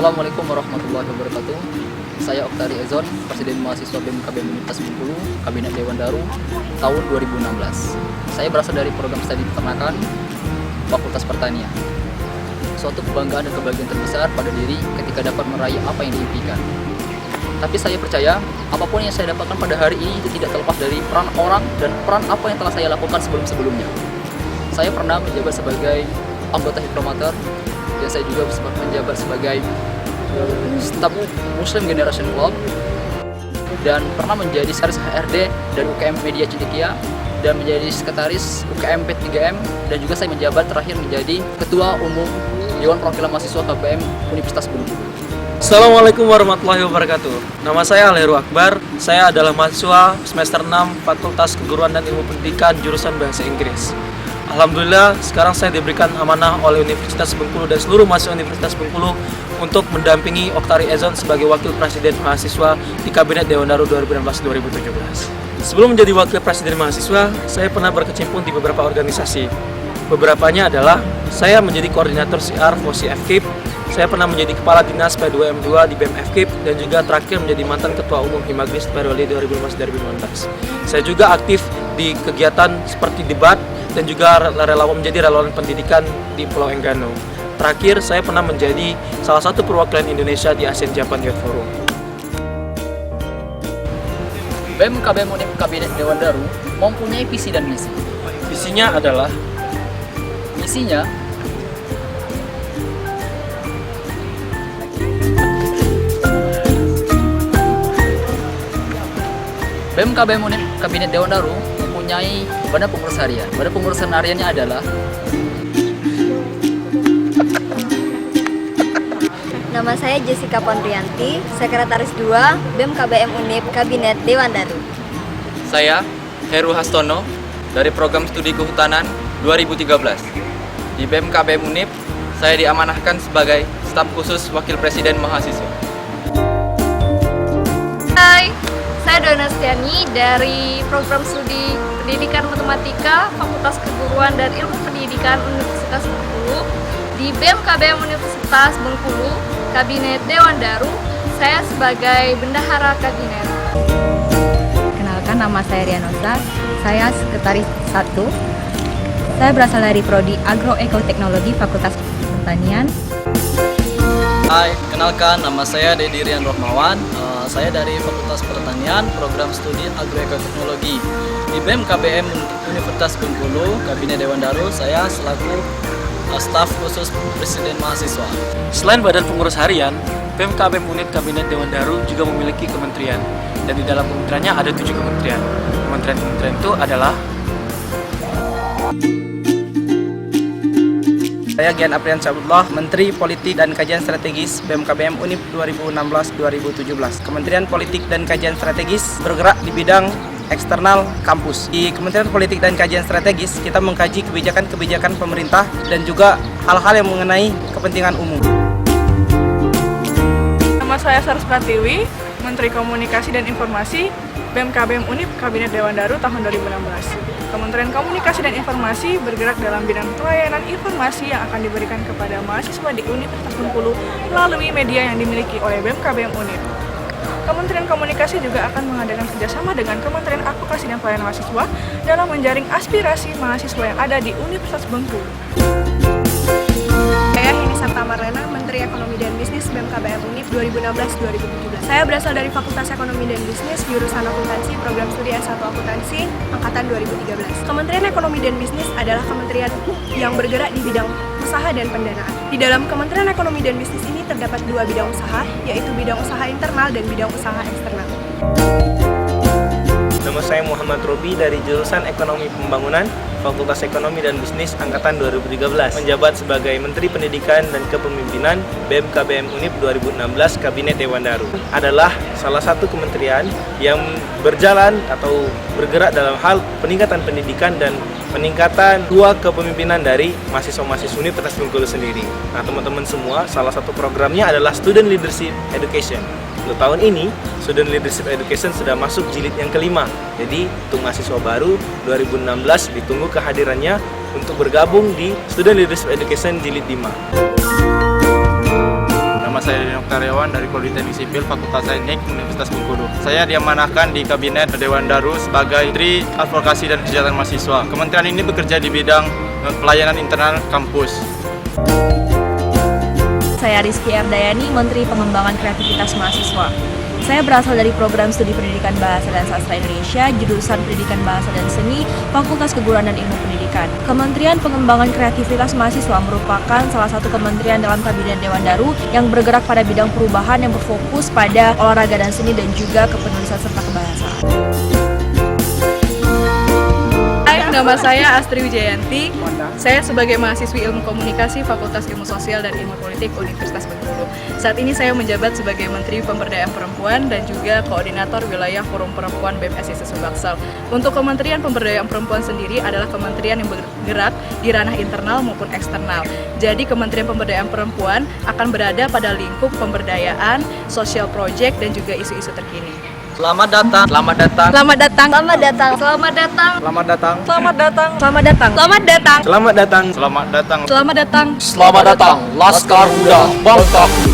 Assalamualaikum warahmatullahi wabarakatuh. Saya Oktari Ezon, Presiden Mahasiswa BMKBM Universitas Bengkulu, Kabinet Dewan Daru, tahun 2016. Saya berasal dari program studi peternakan, Fakultas Pertanian. Suatu kebanggaan dan kebahagiaan terbesar pada diri ketika dapat meraih apa yang diimpikan. Tapi saya percaya, apapun yang saya dapatkan pada hari ini itu tidak terlepas dari peran orang dan peran apa yang telah saya lakukan sebelum-sebelumnya. Saya pernah menjabat sebagai anggota Hidrometer, dan saya juga menjabat sebagai staf Muslim Generation Club, dan pernah menjadi sekretaris HRD dan UKM Media Cendekia, dan menjadi sekretaris UKM P3M, dan juga saya menjabat terakhir menjadi Ketua Umum Dewan Perwakilan Mahasiswa KBM Universitas Bengkulu. Assalamualaikum warahmatullahi wabarakatuh. Nama saya Alheru Akbar. Saya adalah mahasiswa semester 6 Fakultas Keguruan dan Ilmu Pendidikan jurusan Bahasa Inggris. Alhamdulillah, sekarang saya diberikan amanah oleh Universitas Bengkulu dan seluruh mahasiswa Universitas Bengkulu untuk mendampingi Oktari Ezon sebagai Wakil Presiden Mahasiswa di Kabinet Dewan Daru 2016-2017. Sebelum menjadi Wakil Presiden Mahasiswa, saya pernah berkecimpung di beberapa organisasi. Beberapanya adalah saya menjadi Koordinator CR FOSI FKIP, saya pernah menjadi Kepala Dinas P2M2 di BEM FKIP, dan juga terakhir menjadi mantan Ketua Umum Himagris periode 2015-2019. Saya juga aktif di kegiatan seperti debat dan juga menjadi relawan pendidikan di Pulau Enggano. Terakhir, saya pernah menjadi salah satu perwakilan Indonesia di ASEAN Japan Youth Forum. BMKBM Unip Kabinet Dewan Daru mempunyai visi dan misi. Visinya adalah Misinya BMKBM Unip Kabinet Dewan Daru mempunyai badan pengurus harian. Badan pengurus hariannya adalah Nama saya Jessica Pondrianti, Sekretaris 2 BMKBM Unip Kabinet Dewan Daru. Saya Heru Hastono dari Program Studi Kehutanan 2013. Di BMKBM Unip, saya diamanahkan sebagai staf khusus Wakil Presiden Mahasiswa. Hai, saya Dona Stiani dari Program Studi Pendidikan Matematika Fakultas Keguruan dan Ilmu Pendidikan Universitas Bengkulu. Di BMKBM Universitas Bengkulu, Kabinet Dewan Daru, saya sebagai Bendahara Kabinet. Kenalkan, nama saya Rianosa, saya Sekretaris 1. Saya berasal dari Prodi Agroekoteknologi Fakultas Pertanian. Hai, kenalkan nama saya Dedi Rian Rohmawan. Saya dari Fakultas Pertanian, Program Studi Agroekoteknologi. Di BMKBM Universitas Bengkulu, Kabinet Dewan Daru, saya selaku staf khusus Presiden Mahasiswa. selain badan pengurus harian, BMKBM Unit Kabinet Dewan Daru juga memiliki kementerian. Dan di dalam kementeriannya ada 7 kementerian. Kementerian-kementerian itu adalah Saya Gian Aprian Syabullah, Menteri Politik dan Kajian Strategis BMKBM Unip 2016-2017. Kementerian Politik dan Kajian Strategis bergerak di bidang eksternal kampus. Di Kementerian Politik dan Kajian Strategis, kita mengkaji kebijakan-kebijakan pemerintah dan juga hal-hal yang mengenai kepentingan umum. Nama saya Saras Pratiwi, Menteri Komunikasi dan Informasi BMKBM Unip Kabinet Dewan Daru tahun 2016. Kementerian Komunikasi dan Informasi bergerak dalam bidang pelayanan informasi yang akan diberikan kepada mahasiswa di Universitas Bengkulu melalui media yang dimiliki oleh BMKBM Unip. Kementerian Komunikasi juga akan mengadakan kerjasama dengan Kementerian Advokasi dan Pelayanan Mahasiswa dalam menjaring aspirasi mahasiswa yang ada di Universitas Bengkulu. Saya Heni Sarta Marlena, Menteri Ekonomi dan Bisnis BMKBM Unip 2016-2017. Saya berasal dari Fakultas Ekonomi dan Bisnis, jurusan Akuntansi, Program Studi S1 Akuntansi, Angkatan 2013. Kementerian Ekonomi dan Bisnis adalah kementerian yang bergerak di bidang usaha dan pendanaan. Di dalam Kementerian Ekonomi dan Bisnis ini terdapat 2 bidang usaha, yaitu bidang usaha internal dan bidang usaha eksternal. Nama saya Muhammad Robi dari jurusan Ekonomi Pembangunan, Fakultas Ekonomi dan Bisnis Angkatan 2013. Menjabat sebagai Menteri Pendidikan dan Kepemimpinan BMKBM Unip 2016 Kabinet Dewan Daru. Adalah salah satu kementerian yang berjalan atau bergerak dalam hal peningkatan pendidikan dan peningkatan kepemimpinan dari mahasiswa-mahasiswa Universitas Bengkulu sendiri. Nah, teman-teman semua, salah satu programnya adalah Student Leadership Education. Untuk tahun ini, Student Leadership Education sudah masuk jilid yang kelima. Jadi, untuk mahasiswa baru 2016 ditunggu kehadirannya untuk bergabung di Student Leadership Education jilid 5. Nama saya Dino Karyawan dari Prodi Teknik Sipil Fakultas Teknik Universitas Bengkulu. Saya diamanahkan di Kabinet Dewan Daru sebagai Menteri Advokasi dan Kesejahteraan Mahasiswa. Kementerian ini bekerja di bidang pelayanan internal kampus. Saya Rizky Ardayani, Menteri Pengembangan Kreativitas Mahasiswa. Saya berasal dari program studi Pendidikan Bahasa dan Sastra Indonesia, jurusan Pendidikan Bahasa dan Seni, Fakultas Keguruan dan Ilmu Pendidikan. Kementerian Pengembangan Kreativitas Mahasiswa merupakan salah satu kementerian dalam Kabinet Dewan Daru yang bergerak pada bidang perubahan yang berfokus pada olahraga dan seni dan juga kepenulisan serta kebahasaan. Nama saya Astri Wijayanti. Saya sebagai mahasiswi Ilmu Komunikasi Fakultas Ilmu Sosial dan Ilmu Politik Universitas Bengkulu. Saat ini saya menjabat sebagai Menteri Pemberdayaan Perempuan dan juga Koordinator Wilayah Forum Perempuan BMSI Subaksal. Untuk Kementerian Pemberdayaan Perempuan sendiri adalah kementerian yang bergerak di ranah internal maupun eksternal. Jadi Kementerian Pemberdayaan Perempuan akan berada pada lingkup pemberdayaan, social project dan juga isu-isu terkini. Selamat datang. Selamat datang. Selamat datang. Selamat datang. Selamat datang. Selamat datang. Selamat datang. Selamat datang. Selamat datang. Selamat datang. Selamat datang. Selamat datang. Selamat datang, Laskar Muda Bangka.